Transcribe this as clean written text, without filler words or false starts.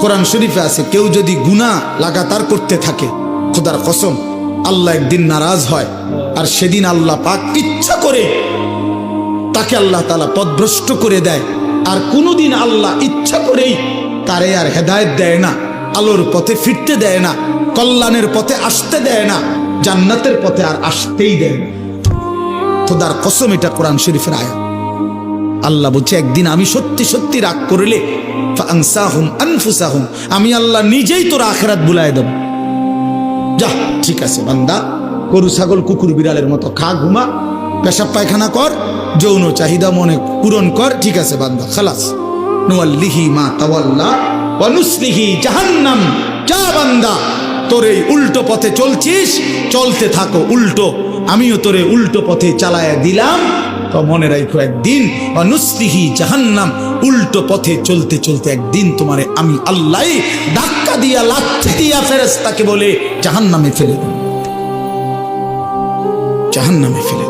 কোরআন শরীফে আছে, কেউ যদি গুনাহ লাগাতার করতে থাকে, খোদার কসম আল্লাহ একদিন নারাজ হয়, আর সেদিন আল্লাহ পাক ইচ্ছা করে তাকে আল্লাহ তাআলা পথভ্রষ্ট করে দেয়। আর কোনোদিন আল্লাহ ইচ্ছা করেই তারে আর হেদায়েত দেয় না, আলোর পথে ফিরতে দেয় না, কল্যাণের পথে আসতে দেয় না, জান্নাতের পথে আর আসতেই দেয় না। খোদার কসম, এটা কোরআন শরীফের আয়াত। আল্লাহ বলছে, একদিন আমি সত্যি সত্যি রাগ করলে ফাআনসাহুম আনফুসাহুম, আমি আল্লাহ নিজেই তোর আখিরাত ভুলায় দেব। যা, ঠিক আছে বান্দা, গরু ছাগল কুকুর বিড়ালের মতো খা, ঘুমা, পেশাব পায়খানা কর, যৌন চাহিদা মনে পূরণ কর, ঠিক আছে বান্দা, খালাস। নুয়াল্লিহি মা তাওয়াল্লা ওয়া নুসলিহি জাহান্নাম। যা বান্দা, তোর এই উল্টো পথে চলছিস, চলতে থাকো উল্টো, আমিও তোরে উল্টো পথে চালায়া দিলাম। তো মনে রাখো, একদিন ওয়া নুসলিহি জাহান্নাম, উল্টো পথে চলতে চলতে একদিন তোমারে আমি আল্লাহ ধাক্কা দিয়া লাথি দিয়া ফেরেশতাকে বলে জাহান্নামে ফেলে দেব, জাহান্নামে ফেলে দেব।